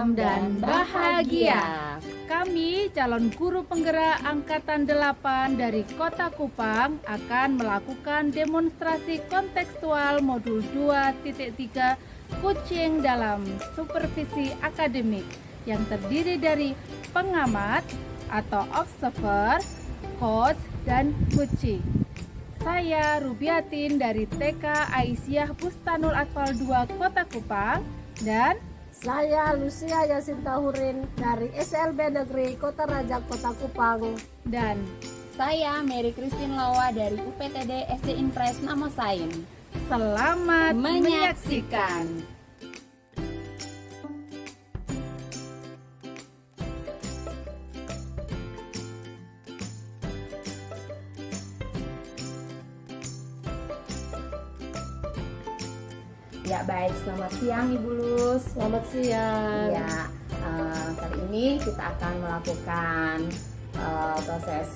tentram dan bahagia. Kami calon guru penggerak Angkatan 8 dari Kota Kupang akan melakukan demonstrasi kontekstual modul 2.3 coaching dalam supervisi akademik yang terdiri dari pengamat atau observer, coach, dan coaching. Saya Rubiatin dari TK Aisyah Bustanul Atfal 2 Kota Kupang dan saya Lucia Yasinta Hurin dari SLB Negeri Kota Raja Kota Kupang. Dan saya Mary Christine Lawa dari UPTD SD Impres Nama Sain. Selamat menyaksikan. Ya baik, selamat siang Ibu Lus. Selamat siang. Ya, kali ini kita akan melakukan proses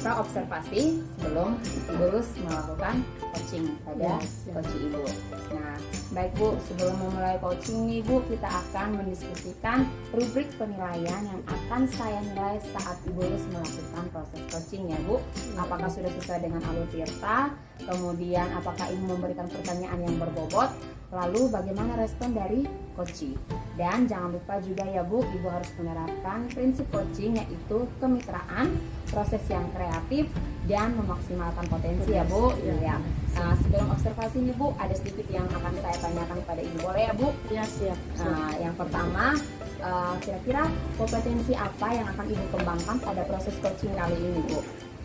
pra-observasi sebelum Ibu Lus melakukan coaching pada coach Ibu. Nah, baik Bu, sebelum memulai coaching nih Bu, kita akan mendiskusikan rubrik penilaian yang akan saya nilai saat Ibu Lus melakukan proses coaching ya Bu. Apakah sudah sesuai dengan alur tirta? Kemudian apakah Ibu memberikan pertanyaan yang berbobot? Lalu bagaimana respon dari coaching? Dan jangan lupa juga ya Bu, Ibu harus menerapkan prinsip coaching yaitu kemitraan, proses yang kreatif, dan memaksimalkan potensi ya Bu. Ya. Nah, sebelum observasi nih Bu, ada sedikit yang akan saya tanyakan kepada Ibu, boleh ya Bu? Ya, siap. Nah, yang pertama, kira-kira kompetensi apa yang akan Ibu kembangkan pada proses coaching kali ini Bu?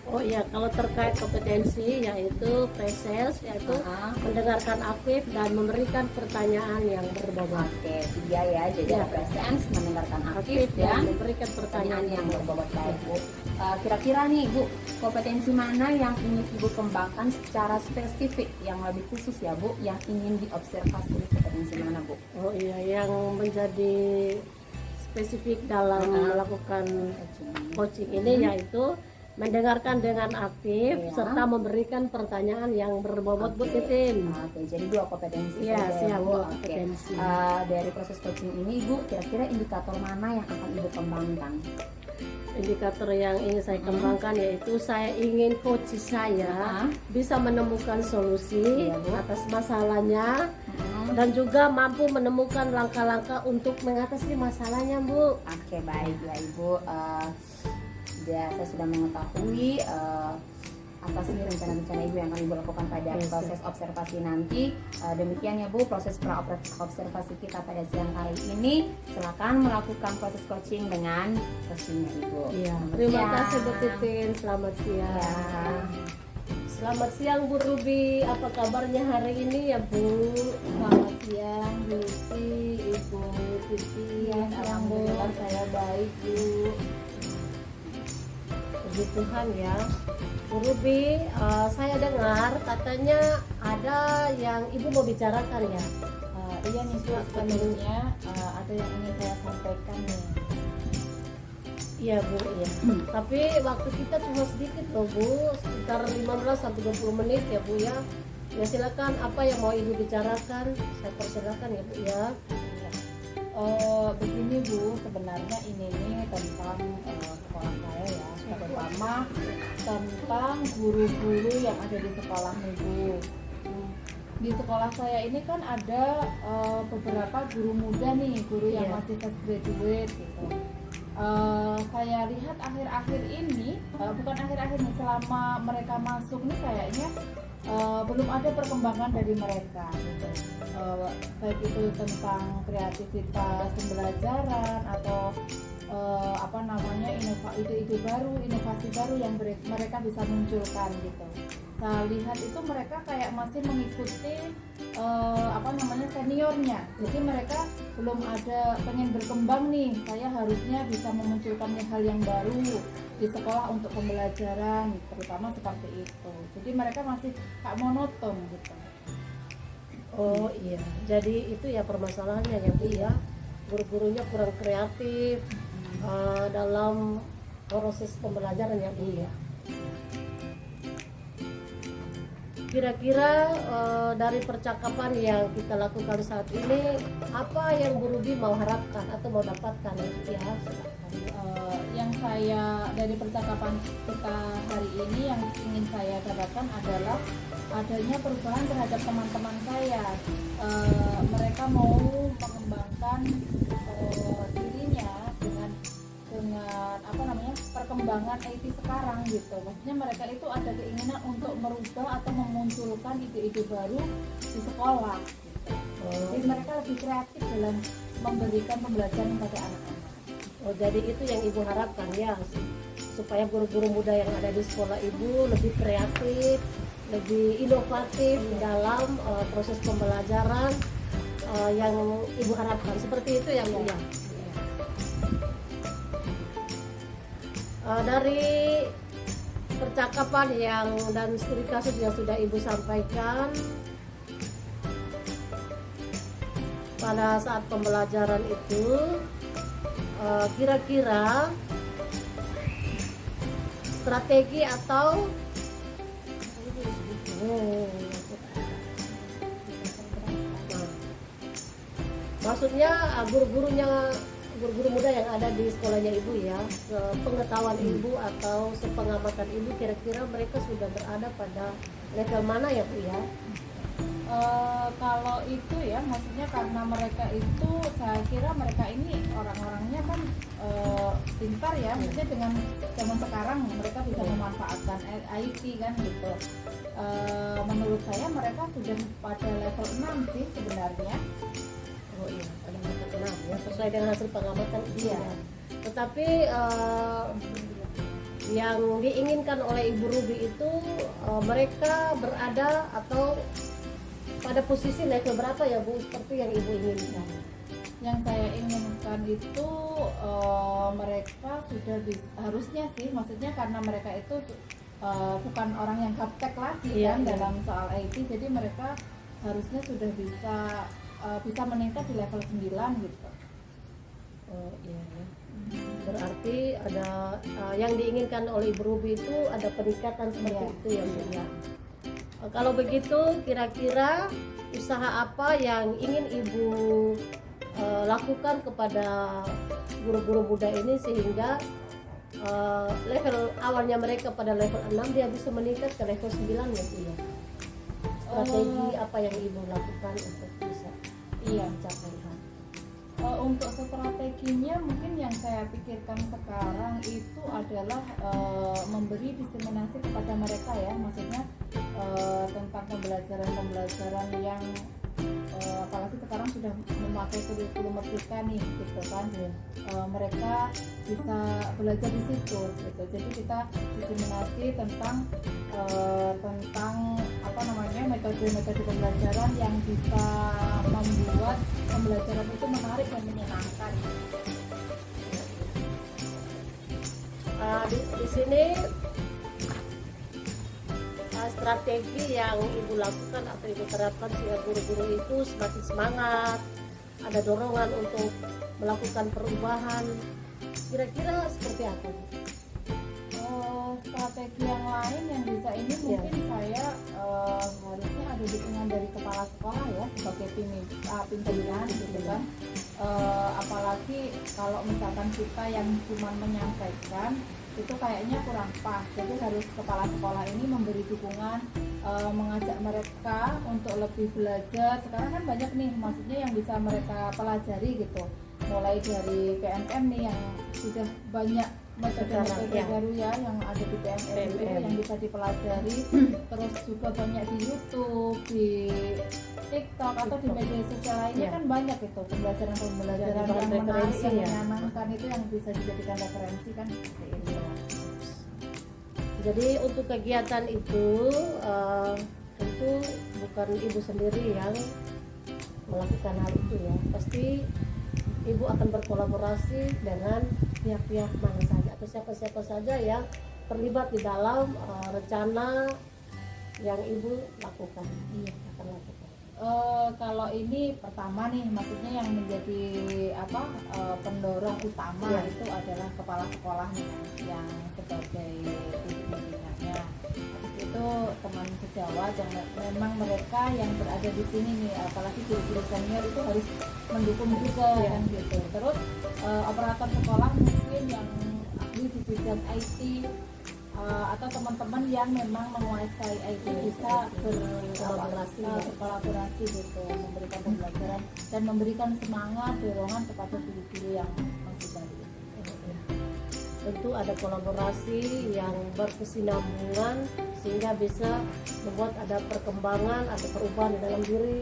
Oh iya, kalau terkait kompetensi yaitu presence, yaitu mendengarkan aktif dan memberikan pertanyaan yang berbobot. Oke, 3 ya, jadi ada presence, mendengarkan aktif, dan memberikan pertanyaan yang berbobot. Baik Bu, kira-kira nih Bu, kompetensi mana yang ingin Ibu kembangkan secara spesifik, yang lebih khusus ya Bu, yang ingin diobservasi? Kompetensi mana Bu? Oh iya, yang menjadi spesifik dalam melakukan coaching ini yaitu mendengarkan dengan aktif serta memberikan pertanyaan yang berbobot Bu Titin. Oke, jadi 2 kompetensi. Iya, siap Bu, kompetensi. Dari proses coaching ini Ibu, kira-kira indikator mana yang akan Ibu kembangkan? Indikator yang ingin saya kembangkan yaitu saya ingin coach saya bisa menemukan solusi atas masalahnya dan juga mampu menemukan langkah-langkah untuk mengatasi masalahnya Bu. Oke, baik ya Ibu. Saya sudah mengetahui apa sih rencana-rencana Ibu yang akan Ibu lakukan pada proses observasi nanti. Demikian ya Bu, proses pra-observasi kita pada siang hari ini. Silakan melakukan proses coaching dengan coachingnya Ibu. Iya. Terima kasih Bu Titin, selamat siang. Ya. Selamat siang Bu Ruby, apa kabarnya hari ini ya Bu? selamat siang Bu Lucy, Ibu Titi. Alhamdulillah saya baik Bu. Puji Tuhan ya. Bu Ruby, saya dengar katanya ada yang Ibu mau bicarakan ya? Iya nih Bu, sebenarnya ada yang ingin saya sampaikan nih. Iya Bu, iya. Tapi waktu kita cuma sedikit loh Bu, sekitar 15-20 menit ya Bu ya. Ya silakan, apa yang mau Ibu bicarakan? Saya persilakan ya Bu ya. Begini Bu, sebenarnya ini nih tentang sekolah saya ya, terutama tentang guru-guru yang ada di sekolah nih Bu. Di sekolah saya ini kan ada beberapa guru muda nih, guru yang masih fresh graduate gitu. Saya lihat akhir-akhir ini, bukan akhir-akhir nih, selama mereka masuk nih kayaknya belum ada perkembangan dari mereka gitu. Baik itu tentang kreativitas pembelajaran atau ide-ide baru, inovasi baru yang mereka bisa munculkan gitu. Saya lihat itu mereka kayak masih mengikuti seniornya. Jadi mereka belum ada pengen berkembang nih. Saya harusnya bisa memunculkan hal yang baru di sekolah untuk pembelajaran, terutama seperti itu. Jadi mereka masih kayak monoton gitu. Oh iya, jadi itu ya permasalahannya ya Bu ya. Guru-gurunya kurang kreatif dalam proses pembelajaran ya Bu ya. kira-kira dari percakapan yang kita lakukan saat ini, apa yang Bu Ruby mau harapkan atau mau dapatkan? Ya, silakan. Yang saya dari percakapan kita hari ini yang ingin saya dapatkan adalah adanya perubahan terhadap teman-teman saya. Mereka mau mengembangkan dirinya dengan apa namanya, perkembangan IT sekarang gitu. Maksudnya mereka itu ada keinginan untuk merubah atau memunculkan ide-ide baru di sekolah gitu. Jadi mereka lebih kreatif dalam memberikan pembelajaran kepada anak-anak. Oh, jadi itu yang Ibu harapkan ya, supaya guru-guru muda yang ada di sekolah Ibu lebih kreatif, lebih inovatif dalam proses pembelajaran yang Ibu harapkan. Seperti itu ya, Bu ya. Dari percakapan dan studi kasus yang sudah Ibu sampaikan pada saat pembelajaran itu, kira-kira strategi atau maksudnya guru-guru muda yang ada di sekolahnya Ibu ya, pengetahuan Ibu atau sepengamatan Ibu, kira-kira mereka sudah berada pada level mana ya Bu ya? Kalau itu ya, maksudnya karena mereka itu, saya kira mereka ini orang-orangnya kan pintar ya, maksudnya dengan zaman sekarang mereka bisa memanfaatkan IT kan gitu. Menurut saya mereka sudah pada level 6 sih sebenarnya. Oh iya, pada level 6 ya, sesuai dengan hasil pengamatan Iya. Tetapi yang diinginkan oleh Ibu Ruby itu mereka berada atau pada posisi level berapa ya Bu, seperti yang Ibu inginkan? Yang saya inginkan itu mereka sudah harusnya sih, maksudnya karena mereka itu bukan orang yang gaptek lagi kan dalam soal IT, jadi mereka harusnya sudah bisa meningkat di level 9 gitu. Oh iya ya. Berarti ada yang diinginkan oleh Ibu Ruby itu ada peningkatan seperti itu ya Bu ya. Kalau begitu, kira-kira usaha apa yang ingin Ibu lakukan kepada guru-guru muda ini sehingga level awalnya mereka pada level 6 dia bisa meningkat ke level 9 ya Bu ya? Strategi apa yang Ibu lakukan untuk bisa mencapai hal? Untuk strateginya mungkin yang saya pikirkan sekarang itu adalah memberi diseminasi kepada mereka ya, maksudnya tentang pembelajaran yang apalagi sekarang sudah memakai kurikulum merdeka nih gitu kan, mereka bisa belajar di situ gitu. Jadi kita diseminasi tentang apa namanya, metode-metode pembelajaran yang bisa membuat pembelajaran itu menarik dan menyenangkan. Di sini strategi yang Ibu lakukan atau Ibu terapkan sehingga guru-guru itu semakin semangat, ada dorongan untuk melakukan perubahan, kira-kira seperti apa? Strategi yang lain yang bisa ini mungkin saya harusnya ada dukungan dari kepala sekolah ya, sebagai pimpinan gitu kan. Apalagi kalau misalkan kita yang cuma menyampaikan itu kayaknya kurang pas, jadi harus kepala sekolah ini memberi dukungan, mengajak mereka untuk lebih belajar. Sekarang kan banyak nih, maksudnya yang bisa mereka pelajari gitu, mulai dari PNM nih yang sudah banyak metode-metode baru ya yang ada di PNM itu yang bisa dipelajari. Terus juga banyak di YouTube, di TikTok atau di media sosial lainnya kan banyak itu pembelajaran yang menarik, yang menyenangkan itu yang bisa dijadikan referensi kan seperti itu. Jadi untuk kegiatan itu tentu bukan Ibu sendiri yang melakukan hal itu ya, pasti Ibu akan berkolaborasi dengan pihak-pihak mana saja atau siapa-siapa saja yang terlibat di dalam rencana yang Ibu lakukan. Akan lakukan. Kalau ini pertama nih, maksudnya yang menjadi pendorong utama itu adalah kepala sekolahnya yang sebagai pimpinan. Habis itu teman sejawat yang memang mereka yang berada di sini nih, apalagi guru-guru senior itu harus mendukung juga kan gitu. Terus operator sekolah mungkin yang ahli di bidang IT atau teman-teman yang memang menguasai IT bisa berkolaborasi gitu, memberikan pembelajaran dan memberikan semangat dorongan kepada guru-guru yang masih baru. Tentu ada kolaborasi yang berkesinambungan sehingga bisa membuat ada perkembangan, ada perubahan di dalam diri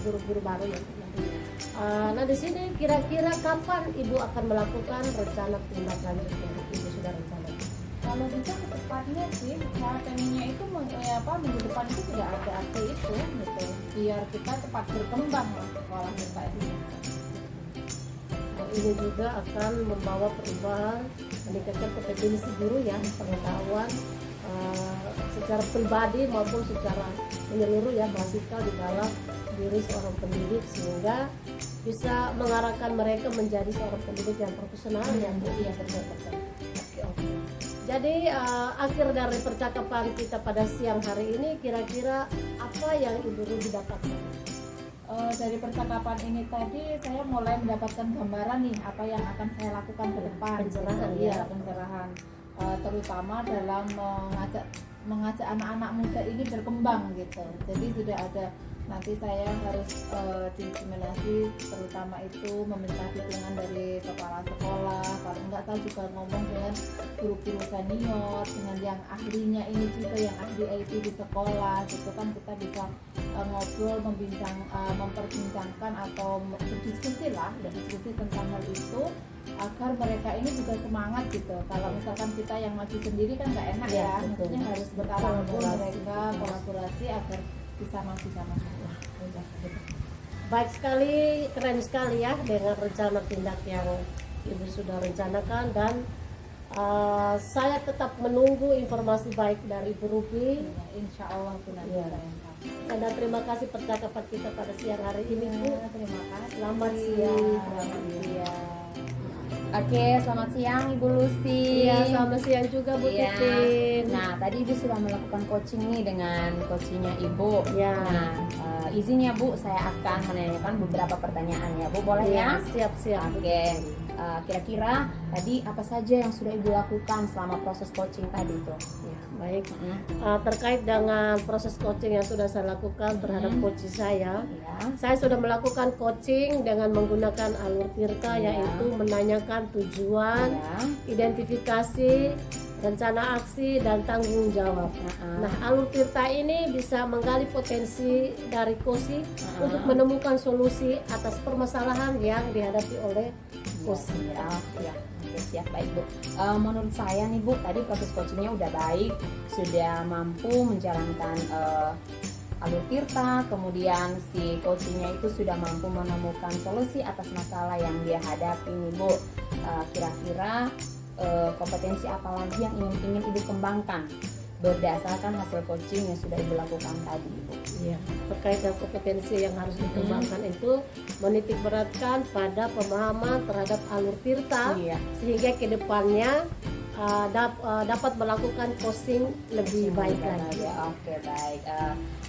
guru-guru baru yang nantinya. Nah di sini kira-kira kapan Ibu akan melakukan rencana tindak lanjut yang Ibu sudah rencanakan? Kalau bisa kedepannya sih, saya pengennya itu minggu depan itu sudah ada AC itu gitu, biar kita cepat berkembang lah sekolah kita ini. Ini juga akan membawa perubahan, meningkatkan kompetensi guru ya, pengetahuan secara pribadi maupun secara menyeluruh ya, basikal di dalam diri seorang pendidik sehingga bisa mengarahkan mereka menjadi seorang pendidik yang profesional yang betul-betul. Oke. Jadi akhir dari percakapan kita pada siang hari ini, kira-kira apa yang Ibu Ruby dapatkan? Dari percakapan ini tadi saya mulai mendapatkan gambaran nih apa yang akan saya lakukan ke depan. Pencerahan pencerahan terutama dalam mengajak anak-anak muda ini berkembang gitu. Jadi sudah ada, nanti saya harus disimulasi, terutama itu meminta dukungan dari kepala sekolah, kalau enggak saya juga ngomong dengan guru-guru senior, dengan yang ahlinya ini juga, yang ahli IT di sekolah gitu kan, kita bisa ngobrol, memperbincangkan atau berdiskusi tentang hal itu agar mereka ini juga semangat gitu. Kalau misalkan kita yang maju sendiri kan nggak enak ya, maksudnya harus berkolaborasi, mereka kolaborasi agar bisa maju sama-sama. Baik sekali, keren sekali ya dengan rencana tindak yang Ibu sudah rencanakan, dan saya tetap menunggu informasi baik dari Ibu Ruby. Insya Allah Dan terima kasih percakapan kita pada siang hari ini Bu. Terima kasih. Selamat siang. Oke, selamat siang Ibu Lucy. Iya, selamat siang juga Bu Titin. Nah, tadi Ibu sudah melakukan coaching nih dengan coachingnya Ibu. Ya. Nah, izinnya Bu, saya akan menanyakan beberapa pertanyaan ya Bu, boleh ya? Siap-siap. Oke. Kira-kira tadi apa saja yang sudah Ibu lakukan selama proses coaching tadi itu? Ya, baik. Terkait dengan proses coaching yang sudah saya lakukan terhadap coach saya sudah melakukan coaching dengan menggunakan alur tirta, yaitu menanyakan tujuan, identifikasi, rencana aksi, dan tanggung jawab. Nah, alur tirta ini bisa menggali potensi dari Kosi untuk menemukan solusi atas permasalahan yang dihadapi oleh Kosi. Oke, siap, baik Bu. Menurut saya nih Bu, tadi proses coachingnya udah baik, sudah mampu menjalankan alur tirta, kemudian si coachingnya itu sudah mampu menemukan solusi atas masalah yang dia hadapi nih Bu. Kira-kira kompetensi apa lagi yang ingin Ibu kembangkan berdasarkan hasil coaching yang sudah Ibu lakukan tadi Ibu? Iya, terkait dengan kompetensi yang harus dikembangkan itu menitik beratkan pada pemahaman terhadap alur tirta, sehingga kedepannya dapat melakukan coaching lebih baik lagi. Oke, baik.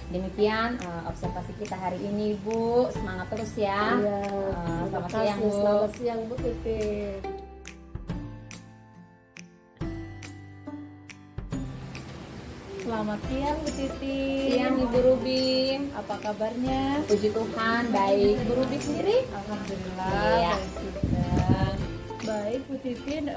Demikian observasi kita hari ini Bu. Semangat terus ya. Selamat siang Bu. Selamat siang Bu Titin. Selamat siang Bu Titi. Siang Ibu Ruby. Apa kabarnya? Puji Tuhan, baik. Ibu Ruby sendiri? Alhamdulillah. Baik Bu Titin.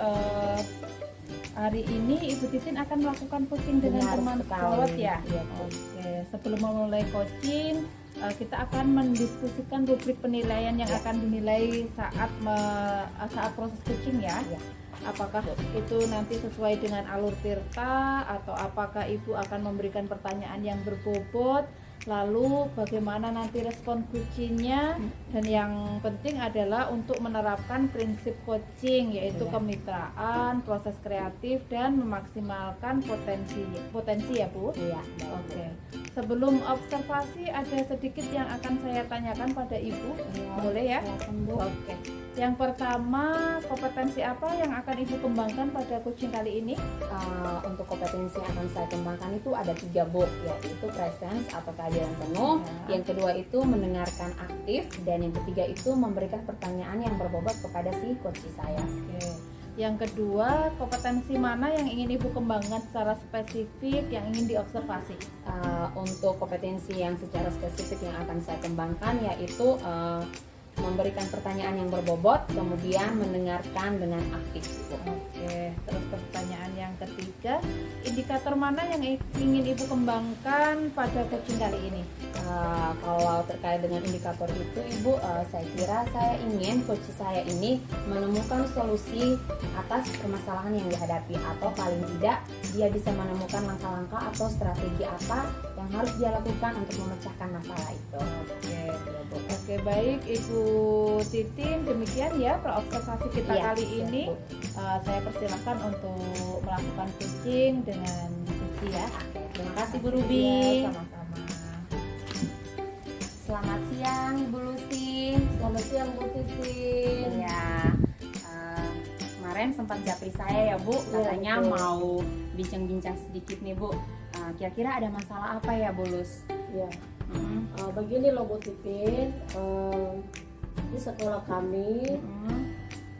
Hari ini Ibu Titin akan melakukan coaching dengan teman sejawat ya. Oke. Sebelum memulai coaching, kita akan mendiskusikan rubrik penilaian yang akan dinilai saat proses coaching ya. Apakah itu nanti sesuai dengan alur tirta atau apakah Ibu akan memberikan pertanyaan yang berbobot lalu bagaimana nanti respon kucingnya, dan yang penting adalah untuk menerapkan prinsip coaching, yaitu Iya. kemitraan, proses kreatif, dan memaksimalkan potensi ya Bu. Iya. Oke, sebelum observasi ada sedikit yang akan saya tanyakan pada Ibu, boleh ya? Silakan, Bu. Oke, yang pertama, kompetensi apa yang akan Ibu kembangkan pada kucing kali ini? Untuk kompetensi yang akan saya kembangkan itu ada 3, Bu, yaitu presence atau kehadiran penuh, Ya. yang kedua itu mendengarkan aktif, dan yang ketiga itu memberikan pertanyaan yang berbobot kepada si coach saya. Oke. Yang kedua, kompetensi mana yang ingin Ibu kembangkan secara spesifik yang ingin diobservasi? Untuk kompetensi yang secara spesifik yang akan saya kembangkan yaitu memberikan pertanyaan yang berbobot, kemudian mendengarkan dengan aktif, Bu. Oke, terus pertanyaan yang ketiga, indikator mana yang ingin Ibu kembangkan pada kucing kali ini? Kalau terkait dengan indikator itu, Ibu, saya kira saya ingin coach saya ini menemukan solusi atas permasalahan yang dihadapi, atau paling tidak dia bisa menemukan langkah-langkah atau strategi apa yang harus dia lakukan untuk memecahkan masalah itu. Oke. Ya, Bu. Oke, baik Ibu Titin, demikian ya observasi kita Iya, kali siap, ini. Bu. Saya persilakan untuk melakukan kucing dengan kuci ya. Oke, terima kasih Bu Iya, Ruby. sama-sama. Selamat siang Ibu Lucy. Selamat siang Bu Titin. Iya, kemarin sempat japri saya ya Bu, katanya betul. mau bincang-bincang sedikit nih Bu. Kira-kira ada masalah apa ya Bu Lus? Ya, Hmm. begini loh Bu Titin, di sekolah kami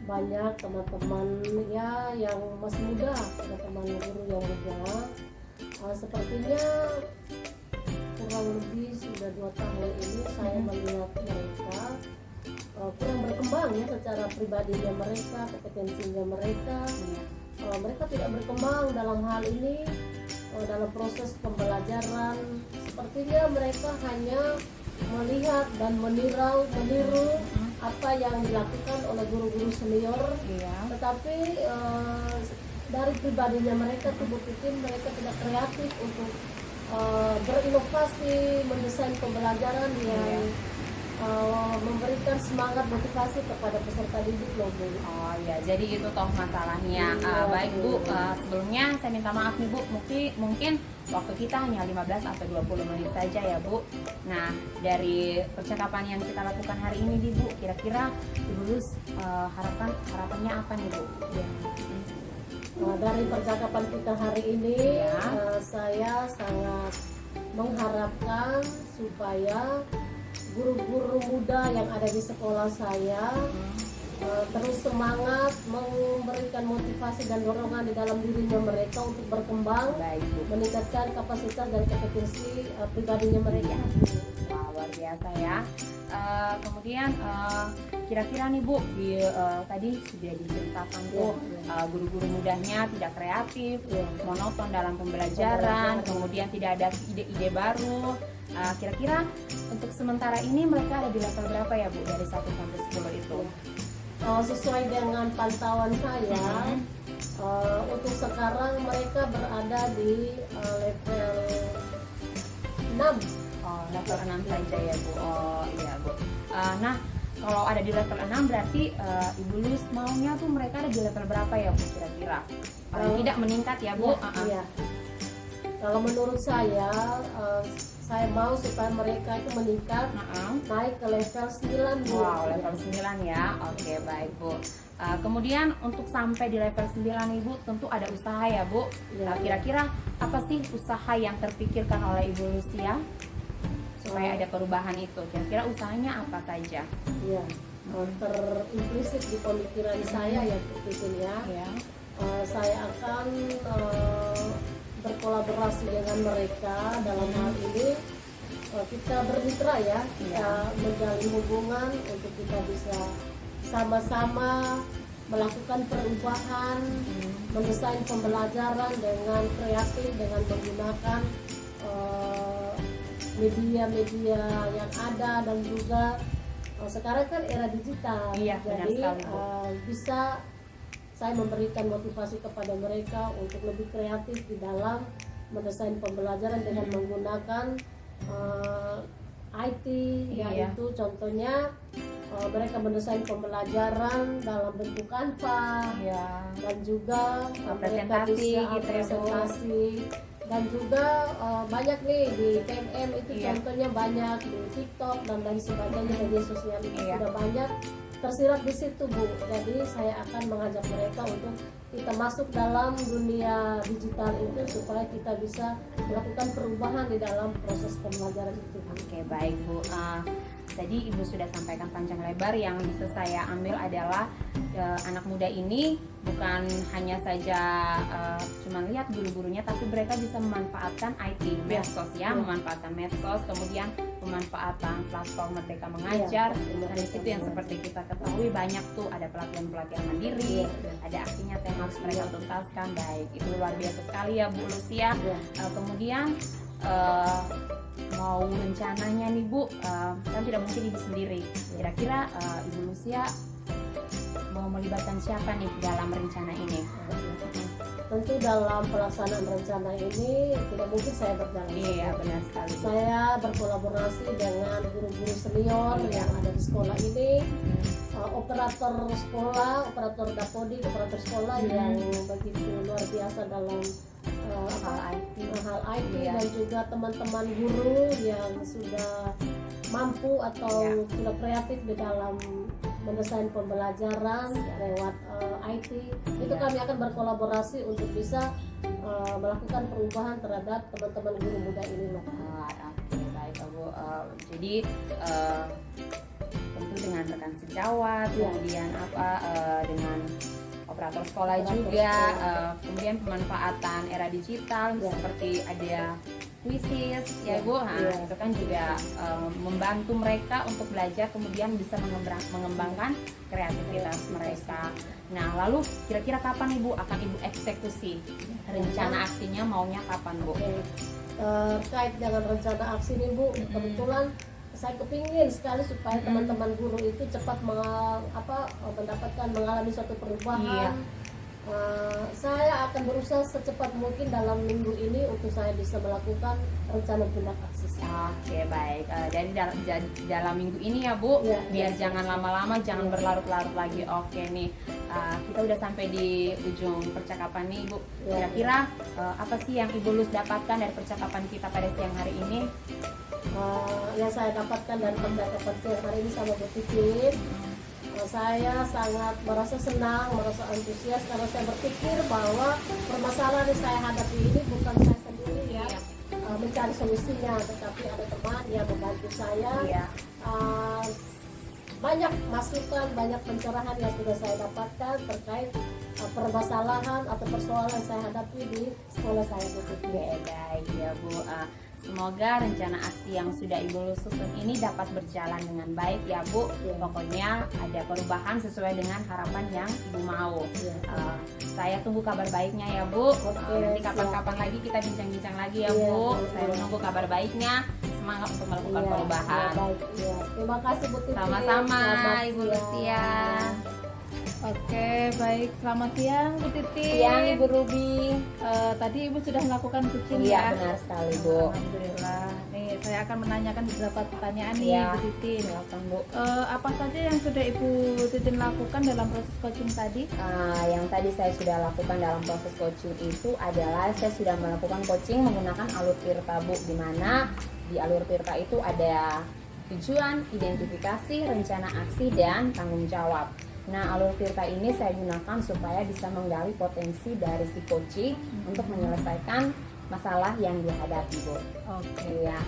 banyak teman-teman ya yang masih muda, teman-teman guru yang muda. Sepertinya kurang lebih sudah 2 tahun ini saya melihat mereka kurang berkembang ya secara pribadinya mereka, kompetensinya mereka. Mereka tidak berkembang dalam hal ini, dalam proses pembelajaran. Sepertinya mereka hanya melihat dan meniru apa yang dilakukan oleh guru-guru senior, Iya. tetapi dari pribadinya mereka mungkin mereka tidak kreatif untuk berinovasi, mendesain pembelajaran yang memberikan semangat motivasi kepada peserta didik loh Bu. Oh ya, jadi itu toh masalahnya. Iya, Baik Bu, betul. sebelumnya saya minta maaf nih Bu, mungkin waktu kita hanya 15 atau 20 menit saja ya Bu. Nah, dari percakapan yang kita lakukan hari ini nih Bu, kira-kira Ibu Lus harapannya apa nih Bu? Ya. Dari percakapan kita hari ini, Ya. saya sangat mengharapkan supaya guru-guru muda yang ada di sekolah saya terus semangat memberikan motivasi dan dorongan di dalam dirinya mereka untuk berkembang, Baik Bu. meningkatkan kapasitas dan kompetensi pribadinya mereka. Wah, luar biasa ya. Kemudian kira-kira nih Bu, tadi sudah diceritakan tuh guru-guru mudanya tidak kreatif, monoton dalam pembelajaran, kemudian tidak ada ide-ide baru. Kira-kira untuk sementara ini mereka ada di level berapa ya Bu, dari 1 sampai 10 itu? Sesuai dengan pantauan saya, untuk sekarang mereka berada di level 6. Oh, level 6 saja ya Bu. Oh iya Bu. Nah, kalau ada di level 6 berarti Ibu Lus maunya tuh mereka ada di level berapa ya Bu kira-kira? Paling tidak meningkat ya Bu. Iya. Kalau menurut saya mau supaya mereka itu meningkat, naik ke level 9 Bu. Wow, level 9 ya. Oke, baik Bu. Kemudian untuk sampai di level 9 Ibu tentu ada usaha ya Bu. Iya. Kira-kira apa sih usaha yang terpikirkan oleh Ibu Lucia supaya ada perubahan itu? Kira-kira usahanya apa saja? Iya. Terimplisit di pemikiran saya ya begitu ya. Ya. Saya akan berkolaborasi dengan mereka dalam hal ini. Kita bermitra ya, kita menjalin hubungan untuk kita bisa sama-sama melakukan perubahan, mendesain pembelajaran dengan kreatif, dengan menggunakan media-media yang ada, dan juga sekarang kan era digital. Iya, benar jadi sekali, Bu. bisa saya memberikan motivasi kepada mereka untuk lebih kreatif di dalam mendesain pembelajaran dengan menggunakan IT, Iya. yaitu contohnya mereka mendesain pembelajaran dalam bentuk Canva, Ya. dan juga mereka Presentasi bisa gitu ya, Bu. presentasi, dan juga banyak nih di PMM itu Iya. contohnya banyak di TikTok dan lain sebagainya, media sosial itu Iya. sudah banyak tersirat di situ, Bu. Jadi saya akan mengajak mereka untuk kita masuk dalam dunia digital itu supaya kita bisa melakukan perubahan di dalam proses pembelajaran itu. Oke, baik Bu. Tadi Ibu sudah sampaikan panjang lebar, yang bisa saya ambil adalah anak muda ini bukan hanya saja cuma lihat guru-gurunya, tapi mereka bisa memanfaatkan IT, medsos ya, memanfaatkan medsos, kemudian pemanfaatan platform Merdeka Mengajar. Dan di situ yang seperti kita ketahui banyak tuh ada pelatihan-pelatihan mandiri, ada aksi nyata yang harus mereka tuntaskan. Baik, itu luar biasa sekali ya Bu Lucia. Kemudian mau rencananya nih Bu, kan tidak mungkin Ibu sendiri. Kira-kira Ibu Lucia mau melibatkan siapa nih dalam rencana ini? Tentu dalam pelaksanaan rencana ini tidak mungkin saya berjalan Iya, sendiri. benar sekali. Saya berkolaborasi dengan guru-guru senior yang ada di sekolah ini, operator sekolah, operator dapodik, operator sekolah yang begitu luar biasa dalam Hal IT. hal IT, Iya. dan juga teman-teman guru yang sudah mampu atau sudah kreatif di dalam mendesain pembelajaran lewat IT. Itu kami akan berkolaborasi untuk bisa melakukan perubahan terhadap teman-teman guru muda ini, Mbak. Oke, baik Bu. Jadi tentu dengan rekan sejawat, kemudian dengan operator sekolah juga, kemudian pemanfaatan era digital seperti ada Quizzes ya Bu. Itu kan juga membantu mereka untuk belajar, kemudian bisa mengembangkan kreativitas mereka. Nah, lalu kira-kira kapan Ibu akan Ibu eksekusi rencana aksinya, maunya kapan Bu? Terkait dengan rencana aksi ini, Bu, kebetulan saya kepingin sekali supaya teman-teman guru itu cepat mendapatkan, mengalami suatu perubahan. Saya akan berusaha secepat mungkin dalam minggu ini untuk saya bisa melakukan rencana tindak aksi. Oke, baik. Jadi dalam minggu ini ya Bu, biar jangan lama-lama, jangan berlarut-larut lagi. Oke nih, kita udah sampai di ujung percakapan nih Bu. Kira-kira apa sih yang Ibu Lus dapatkan dari percakapan kita pada siang hari ini? Yang saya dapatkan dari percakapan siang hari ini sama Bu Titin, saya sangat merasa senang, merasa antusias karena saya berpikir bahwa permasalahan yang saya hadapi ini bukan saya sendiri ya mencari solusinya, tetapi ada teman yang membantu saya. Banyak masukan, banyak pencerahan yang sudah saya dapatkan terkait permasalahan atau persoalan yang saya hadapi di sekolah saya. Baik ya Bu. Semoga rencana aksi yang sudah Ibu Lus susun ini dapat berjalan dengan baik ya Bu. Pokoknya ada perubahan sesuai dengan harapan yang Ibu mau. Saya tunggu kabar baiknya ya Bu. Nanti kapan-kapan lagi kita bincang-bincang lagi ya Bu. Saya menunggu kabar baiknya. Semangat untuk melakukan perubahan. Terima kasih Bu Titi. Sama-sama Ibu Lucia. Oke, baik. Selamat siang Bu Titi. Siang Ibu Ruby. Tadi Ibu sudah melakukan kucing Iya, ya? benar sekali Bu. Alhamdulillah. Nih, saya akan menanyakan beberapa pertanyaan nih Iya. Bu Titin. Silakan Bu. Apa saja yang sudah Ibu Titin lakukan dalam proses coaching tadi? Yang tadi saya sudah lakukan dalam proses coaching itu adalah saya sudah melakukan coaching menggunakan alur Tirta Bu, di mana di alur Tirta itu ada tujuan, identifikasi, rencana aksi, dan tanggung jawab. Nah, alur Tirta ini saya gunakan supaya bisa menggali potensi dari si coaching untuk menyelesaikan masalah yang dihadapi Bu. Oke. Ya.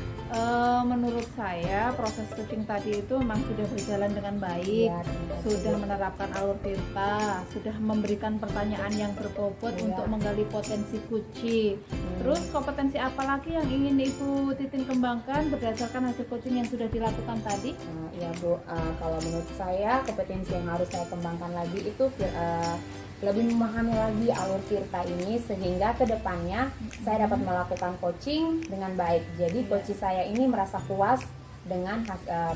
Menurut saya proses coaching tadi itu memang sudah berjalan dengan baik. Ya, terima kasih, Sudah Bu. menerapkan alur Tirta, sudah memberikan pertanyaan yang berbobot untuk menggali potensi coaching. Terus kompetensi apa lagi yang ingin Ibu Titin kembangkan berdasarkan hasil coaching yang sudah dilakukan tadi? Ya Bu, kalau menurut saya kompetensi yang harus saya kembangkan lagi itu lebih memahami lagi alur Tirta ini, sehingga kedepannya saya dapat melakukan coaching dengan baik. Jadi coach saya ini merasa puas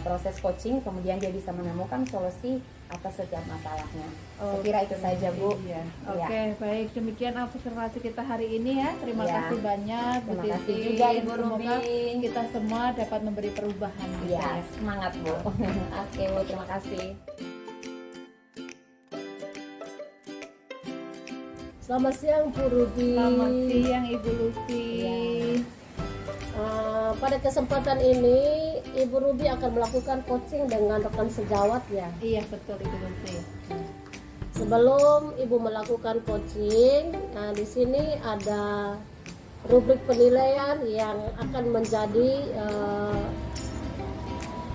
proses coaching, kemudian dia bisa menemukan solusi atas setiap masalahnya. Saya kira itu saja, Bu. Iya. Iya. Oke, baik. Demikian observasi kita hari ini ya. Terima Iya. kasih banyak, Bu Terima kasih Titin. juga, Ibu Semoga Ruby. kita semua dapat memberi perubahan. gitu Iya, ya. semangat, Bu. Oke, Bu, terima kasih. Selamat siang Bu Ruby. Selamat siang Ibu Lucy. Iya. Pada kesempatan ini Ibu Ruby akan melakukan coaching dengan rekan sejawat ya. Iya, betul Ibu Lucy. Sebelum Ibu melakukan coaching, nah di sini ada rubrik penilaian yang akan menjadi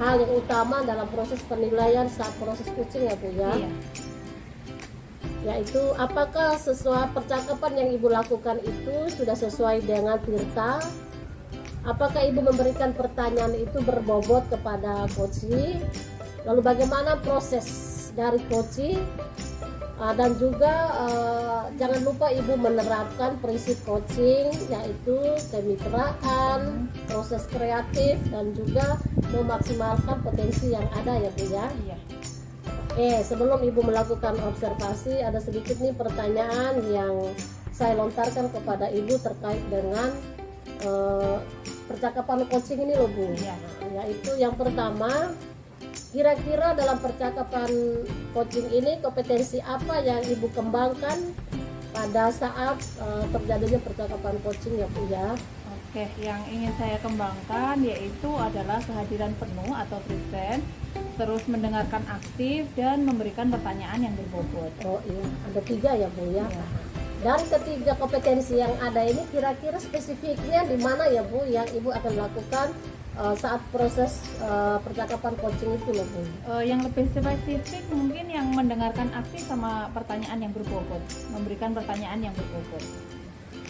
hal yang utama dalam proses penilaian saat proses coaching ya Bu ya. Iya. Yaitu apakah sesuai percakapan yang Ibu lakukan itu sudah sesuai dengan Tirta? Apakah Ibu memberikan pertanyaan itu berbobot kepada coaching? Lalu bagaimana proses dari coaching? Dan juga jangan lupa Ibu menerapkan prinsip coaching, yaitu kemitraan, proses kreatif, dan juga memaksimalkan potensi yang ada ya Bu ya. Iya. Oke, sebelum Ibu melakukan observasi, ada sedikit nih pertanyaan yang saya lontarkan kepada Ibu terkait dengan percakapan coaching ini loh Bu. Iya. Yaitu yang pertama, kira-kira dalam percakapan coaching ini kompetensi apa yang Ibu kembangkan pada saat terjadinya percakapan coaching ya Bu ya? Oke, yang ingin saya kembangkan yaitu adalah kehadiran penuh atau present, terus mendengarkan aktif dan memberikan pertanyaan yang berbobot. Oh iya, ada 3 ya Bu ya. Iya. Dan ketiga kompetensi yang ada ini kira-kira spesifiknya di mana ya Bu yang Ibu akan lakukan saat proses percakapan coaching itu loh Bu? Yang lebih spesifik mungkin yang mendengarkan aktif sama pertanyaan yang berbobot, memberikan pertanyaan yang berbobot.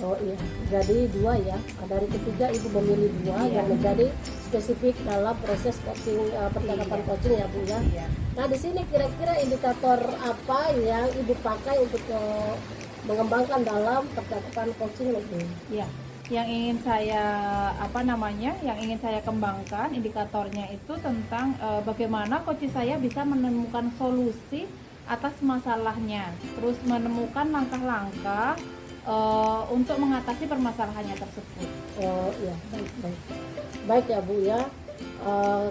Oh iya, jadi 2 ya. Dari ketiga Ibu memilih 2 Iya. yang menjadi spesifik dalam proses coaching percakapan Iya. coaching ya Bu ya. Iya. Nah di sini kira-kira indikator apa yang Ibu pakai untuk mengembangkan dalam percakapan coaching loh Bu? Ya, yang ingin saya kembangkan indikatornya itu tentang bagaimana coach saya bisa menemukan solusi atas masalahnya, terus menemukan langkah-langkah untuk mengatasi permasalahannya tersebut. Oh iya, baik. Baik ya Bu ya.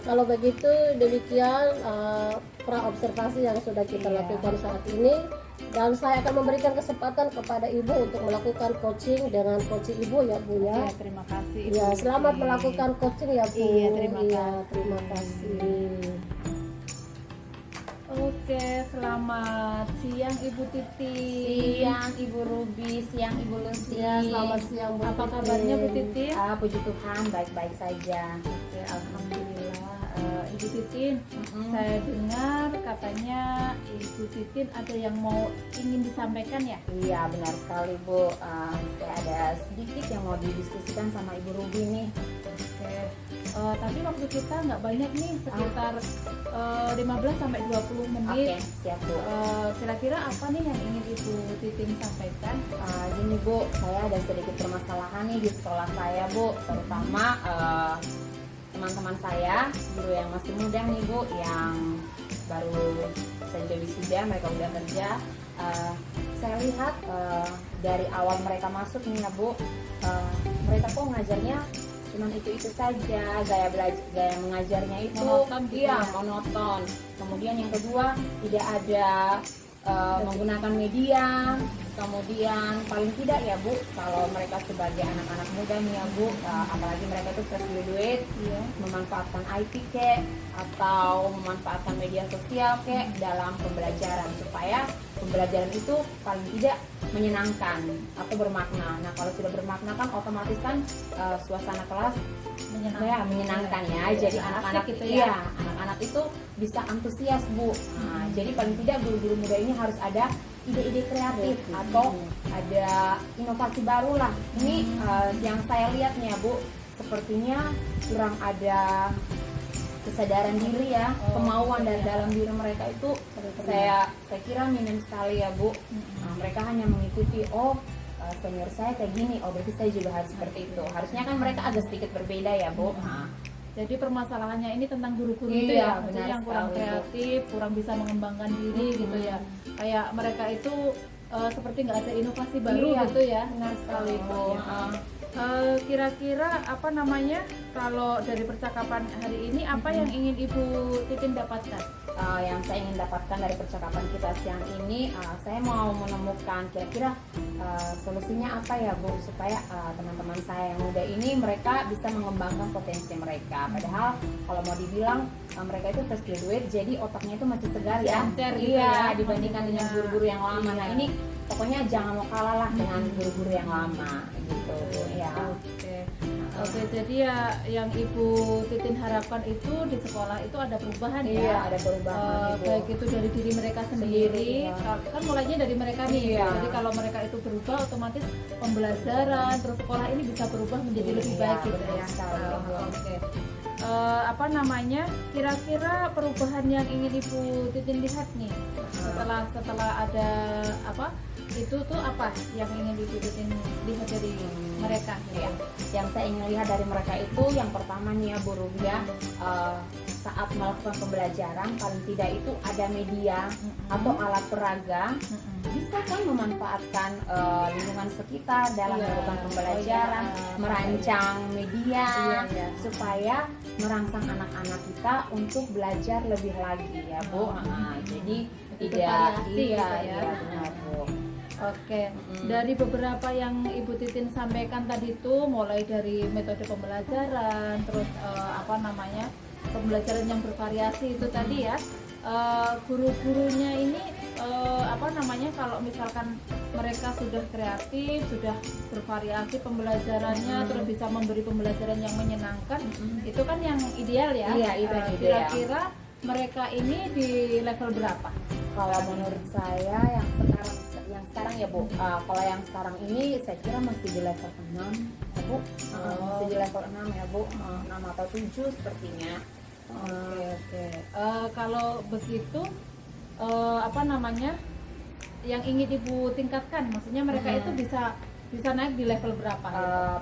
Kalau begitu demikian pra-observasi yang sudah kita Iya. lakukan saat ini, dan saya akan memberikan kesempatan kepada Ibu untuk melakukan coaching dengan coach Ibu ya Bu ya. Ya, terima kasih. Ya, Ibu selamat Lucy. melakukan coaching ya Bu. Iya, terima Iya, kasih. terima kasih. Oke, selamat siang Ibu Titi. Siang Ibu Ruby, siang Ibu Lucy. Ya, selamat siang Bu. Apa Titin. kabarnya Bu Titi? Puji Tuhan, baik-baik saja. Oke, alhamdulillah. Ibu Titin, saya dengar katanya Ibu Titin ada yang ingin disampaikan ya? Iya, benar sekali Bu. Saya ada sedikit yang mau didiskusikan sama Ibu Ruby nih. Oke. Tapi waktu kita nggak banyak nih, sekitar 15-20 Oke, menit. siap Bu. Kira-kira apa nih yang ingin Ibu Titin sampaikan? Gini Bu, saya ada sedikit permasalahan nih di sekolah saya Bu, terutama teman-teman saya, guru yang masih muda nih Bu, yang baru saja wisuda, mereka udah kerja. Saya lihat dari awal mereka masuk nih ya Bu, mereka kok ngajarnya cuman itu saja, gaya mengajarnya itu Monoton gitu iya, ya? monoton. Kemudian yang kedua, tidak ada menggunakan media. Kemudian paling tidak ya Bu, kalau mereka sebagai anak-anak muda nih ya Bu, apalagi mereka itu fresh graduate, Iya. memanfaatkan IT kek atau memanfaatkan media sosial kek dalam pembelajaran, supaya pembelajaran itu paling tidak menyenangkan atau bermakna. Nah, kalau sudah bermakna kan otomatis kan suasana kelas menyenangkan ya. Jadi Asik anak-anak gitu itu ya. anak-anak itu bisa antusias Bu. Nah, jadi paling tidak guru-guru muda ini harus ada ide-ide kreatif atau ada inovasi baru lah. Ini yang saya lihat nih ya Bu, sepertinya kurang ada kesadaran diri ya, kemauan dari dalam diri mereka itu saya kira minim sekali ya Bu. Nah, mereka hanya mengikuti senior saya kayak gini, berarti saya juga harus seperti itu. Harusnya kan mereka agak sedikit berbeda ya Bu. Nah, Jadi permasalahannya ini tentang guru-guru itu Iya, ya, maksudnya benar yang kurang sekali, Bu. kreatif, kurang bisa mengembangkan diri gitu ya. Kayak mereka itu seperti nggak ada inovasi baru Iya, gitu ya. benar sekali, Bu. Oh, iya. Kira-kira apa namanya, kalau dari percakapan hari ini apa yang ingin Ibu Titin dapatkan? Yang saya ingin dapatkan dari percakapan kita siang ini, saya mau menemukan kira-kira solusinya apa ya, Bu, supaya teman-teman saya yang muda ini mereka bisa mengembangkan potensi mereka. Padahal kalau mau dibilang mereka itu fresh graduate, jadi otaknya itu masih segar ya. Segar gitu Iya, ya. dibandingkan dengan guru-guru yang lama. Iya. Nah ini pokoknya jangan mau kalah lah dengan guru-guru yang lama gitu, ya. Oke, jadi ya yang Ibu Titin harapkan itu di sekolah itu ada perubahan Iya, ya. ada perubahan, Ibu. Baik itu dari diri mereka sendiri, Iya. kan mulainya dari mereka nih. Iya. Jadi kalau mereka itu berubah, otomatis pembelajaran terus sekolah ini bisa berubah menjadi lebih Iya, baik gitu benar ya. sekali, Ibu. Oke. Apa namanya? Kira-kira perubahan yang ingin Ibu Titin lihat nih setelah ada apa? Itu tuh apa yang ingin Ibu Titin lihat dari mereka? Ya, yang saya ingin lihat dari mereka itu yang pertama nih ya, Bu Rubia, saat melakukan pembelajaran paling tidak itu ada media atau alat peraga, bisa kan memanfaatkan lingkungan sekitar dalam Iya. melakukan pembelajaran, Oh, iya. merancang media Iya. supaya merangsang anak-anak kita untuk belajar lebih lagi ya, Bu. Jadi Itu tidak bervariasi iya, gitu ya. iya benar, Bu. Oke, dari beberapa yang Ibu Titin sampaikan tadi itu, mulai dari metode pembelajaran, terus apa namanya, pembelajaran yang bervariasi itu tadi ya, guru-gurunya ini apa namanya, kalau misalkan mereka sudah kreatif, sudah bervariasi pembelajarannya, terus bisa memberi pembelajaran yang menyenangkan, itu kan yang ideal ya. Iya, itu yang ideal. Kira-kira mereka ini di level berapa? Kalau menurut saya yang sekarang ya, Bu, kalau yang sekarang ini saya kira masih di level 6 ya, Bu. Masih di level 6 ya, Bu. 6 atau 7 sepertinya. Oke. Kalau begitu apa namanya, yang ingin Ibu tingkatkan, maksudnya mereka itu bisa naik di level berapa?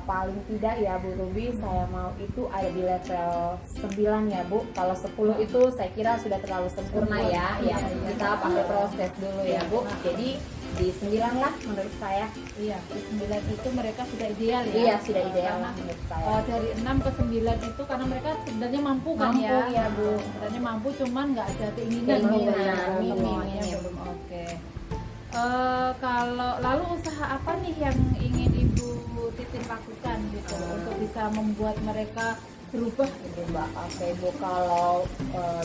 Paling tidak ya, Bu Ruby, saya mau itu ada di level 9 ya, Bu. Kalau 10 itu saya kira sudah terlalu sempurna ya. Ya, kita pakai proses dulu ya, Bu. Jadi di 9 lah menurut saya. Iya, di 9 itu mereka sudah ideal ya. Iya, sudah ideal Karena, lah menurut saya. dari 6 ke 9 itu karena mereka sebenarnya mampu kan Mampu, ya. ya, Bu. Sebenarnya mampu, cuman nggak ada keinginan Keinginan, gitu ya. minim, Semuanya minim. belum oke. Kalau lalu usaha apa nih yang ingin Ibu Titin lakukan gitu untuk bisa membuat mereka berubah gitu, Mbak. Oke, Bu, kalau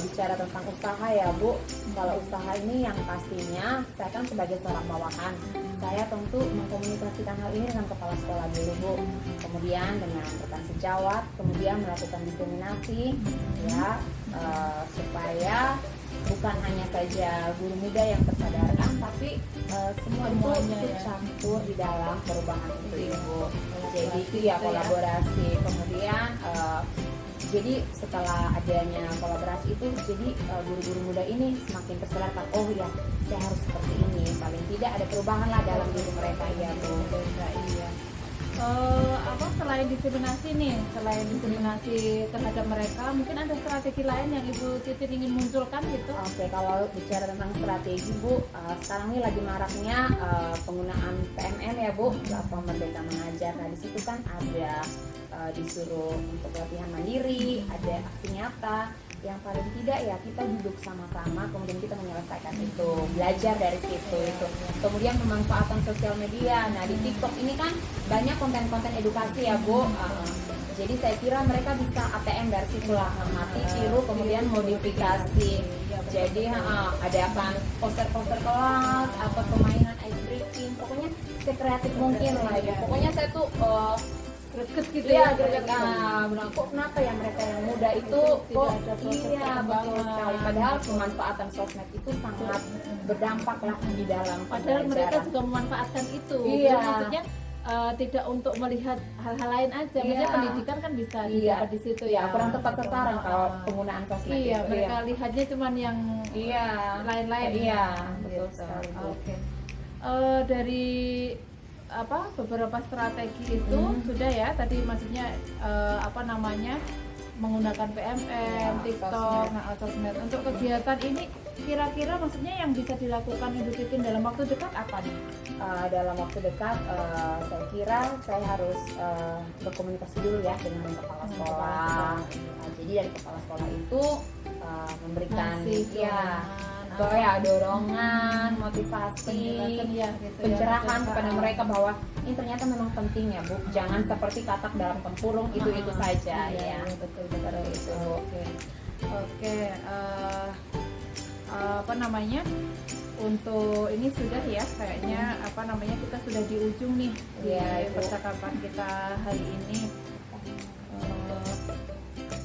bicara tentang usaha ya, Bu, kalau usaha ini yang pastinya saya kan sebagai seorang bawahan, saya tentu mengkomunikasikan hal ini dengan kepala sekolah dulu, Bu, kemudian dengan rekan sejawat, kemudian melakukan diseminasi ya, supaya bukan hanya saja guru muda yang tersadarkan, tapi semua itu Semuanya ikut ya. campur di dalam perubahan itu, Ibu. Jadi itu gitu ya ya. kolaborasi. Kemudian jadi setelah adanya kolaborasi itu, jadi guru-guru muda ini semakin tersadarkan, oh ya saya harus seperti ini. Paling tidak ada perubahan lah dalam diri mereka ya, Bu. Iya. Apa selain diseminasi nih, selain diseminasi terhadap mereka, mungkin ada strategi lain yang Ibu Titin ingin munculkan gitu? Oke, kalau bicara tentang strategi, Bu, sekarang ini lagi maraknya penggunaan PMM ya, Bu, platform Merdeka Mengajar. Nah di situ kan ada disuruh untuk latihan mandiri, ada aksi nyata. Yang paling tidak ya kita duduk sama-sama, kemudian kita menyelesaikan itu, belajar dari situ itu. Kemudian pemanfaatan sosial media. Nah di TikTok ini kan banyak konten-konten edukasi ya, Bu. Jadi saya kira mereka bisa ATM dari situ lah, amati, tiru, kemudian modifikasi. Jadi ada apa poster-poster kelas, apa permainan ice breaking, pokoknya sekreatif mungkin lah ya. Pokoknya saya tuh Greget gitu iya, ya, greget. Bilang, kok kenapa ya mereka yang muda itu kok iya betul sekali. Padahal pemanfaatan sosmed itu sangat berdampak lah di dalam Padahal mereka pembelajaran. juga memanfaatkan itu. Iya. Jadi maksudnya tidak untuk melihat hal-hal lain aja. Maksudnya Iya. pendidikan kan bisa Iya. didapat di situ ya. Kurang tepat sasaran kalau penggunaan sosmed Iya, itu. mereka lihatnya cuman yang Iya. lain-lain. Iya, ya. betul Gitu. sekali, Bu. Oke. Dari beberapa strategi itu sudah ya tadi, maksudnya apa namanya, menggunakan PMM, TikTok, sosmed. Untuk kegiatan ini kira-kira maksudnya yang bisa dilakukan Ibu Titin dalam waktu dekat apa nih? Dalam waktu dekat saya kira saya harus berkomunikasi dulu ya dengan kepala sekolah. Jadi dari kepala sekolah itu memberikan dorongan, motivasi, pencerahan kepada mereka bahwa ini ternyata memang penting ya Bu. Jangan seperti katak dalam tempurung itu saja ya. Betul itu. Oke. Apa namanya? Untuk ini sudah ya kayaknya kita sudah di ujung nih di percakapan kita hari ini.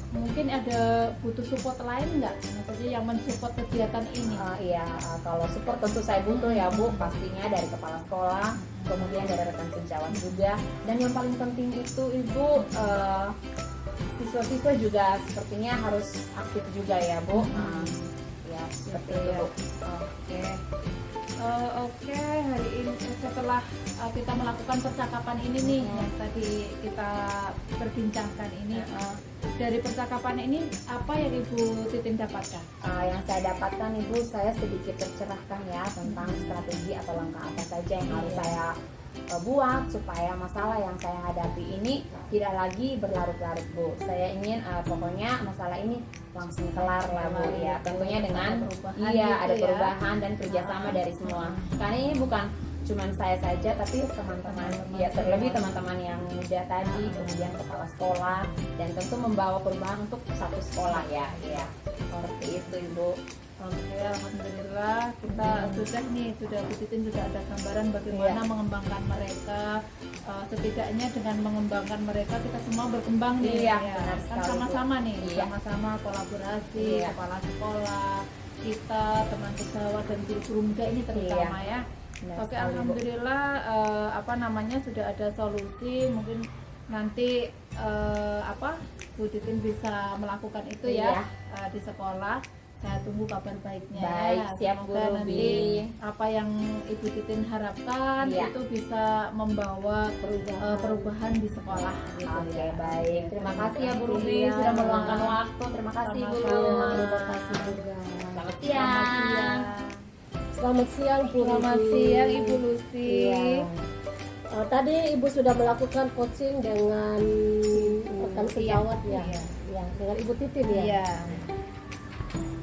Mungkin ada butuh support lain nggak? Maksudnya yang mensupport kegiatan ini? Kalau support tentu saya butuh ya Bu, pastinya dari kepala sekolah, kemudian dari rekan sejawat juga, dan yang paling penting itu Ibu, siswa-siswa juga sepertinya harus aktif juga ya Bu. Seperti itu Bu. Oke, hari ini setelah kita melakukan percakapan ini nih yang tadi kita perbincangkan ini, dari percakapan ini apa yang Ibu Titin dapatkan? Yang saya dapatkan Ibu, saya sedikit tercerahkan ya tentang strategi atau langkah apa saja yang harus saya buat supaya masalah yang saya hadapi ini tidak lagi berlarut-larut Bu. Saya ingin pokoknya masalah ini langsung kelar lah Bu ya. Tentunya dengan ada perubahan dan kerjasama dari semua. Karena ini bukan cuman saya saja tapi teman-teman terlebih teman-teman yang muda tadi, kemudian kepala sekolah, dan tentu membawa perubahan untuk satu sekolah ya. Seperti itu Ibu. Oke, alhamdulillah kita sudah Bu Titin juga ada gambaran bagaimana mengembangkan mereka. Setidaknya dengan mengembangkan mereka kita semua berkembang nih. Kan sama-sama nih, sama-sama kolaborasi, kepala sekolah, kita, teman sejawat dan guru-guru muda ini terutama ya. Oke, alhamdulillah sudah ada solusi. Mungkin nanti Bu Titin bisa melakukan itu di sekolah. Saya tunggu kabar baiknya. Baik, siap Bu Ruby. Apa yang Ibu Titin harapkan itu bisa membawa perubahan di sekolah. Oke, baik. Terima kasih ya Bu Ruby sudah meluangkan waktu. Terima kasih Bu. Terima kasih juga. Selamat siang. Selamat siang Bu. Selamat siang Ibu Lucy. Tadi Ibu sudah melakukan coaching dengan rekan sejawat dengan Ibu Titin ya.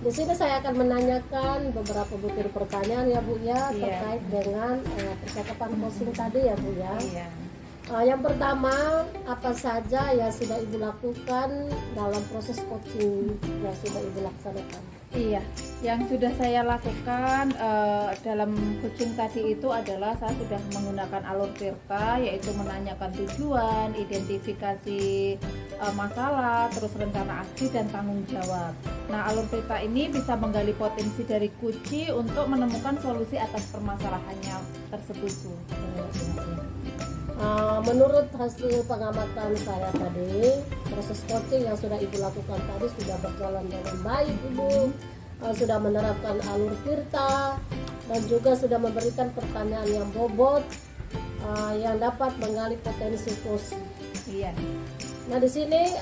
Di sini saya akan menanyakan beberapa butir pertanyaan ya Bu ya terkait dengan percakapan coaching tadi ya Bu ya. Yang pertama, apa saja yang sudah Ibu lakukan dalam proses coaching yang sudah Ibu laksanakan? Yang sudah saya lakukan dalam coaching tadi itu adalah saya sudah menggunakan alur Tirta, yaitu menanyakan tujuan, identifikasi masalah, terus rencana aksi dan tanggung jawab. Nah, alur Tirta ini bisa menggali potensi dari kunci untuk menemukan solusi atas permasalahannya tersebut. Menurut hasil pengamatan saya tadi, proses coaching yang sudah Ibu lakukan tadi sudah berjalan dengan baik Ibu, sudah menerapkan alur Tirta dan juga sudah memberikan pertanyaan yang bobot yang dapat menggali potensi coaching. Nah di sini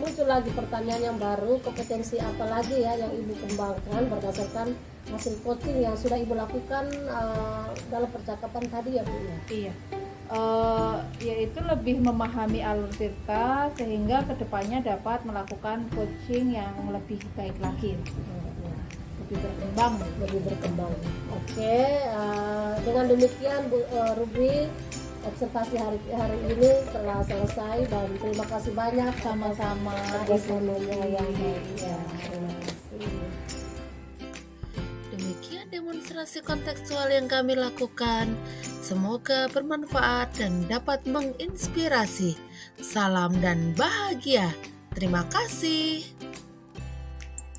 muncul lagi pertanyaan yang baru, kompetensi apa lagi ya yang Ibu kembangkan berdasarkan hasil coaching yang sudah Ibu lakukan dalam percakapan tadi ya Bu ya? Yaitu lebih memahami alur Tirta sehingga kedepannya dapat melakukan coaching yang lebih baik lagi, lebih berkembang. Oke, dengan demikian Bu Ruby, observasi hari ini telah selesai dan terima kasih banyak sama-sama kerjasamanya yang baik. Demikian demonstrasi kontekstual yang kami lakukan. Semoga bermanfaat dan dapat menginspirasi. Salam dan bahagia. Terima kasih.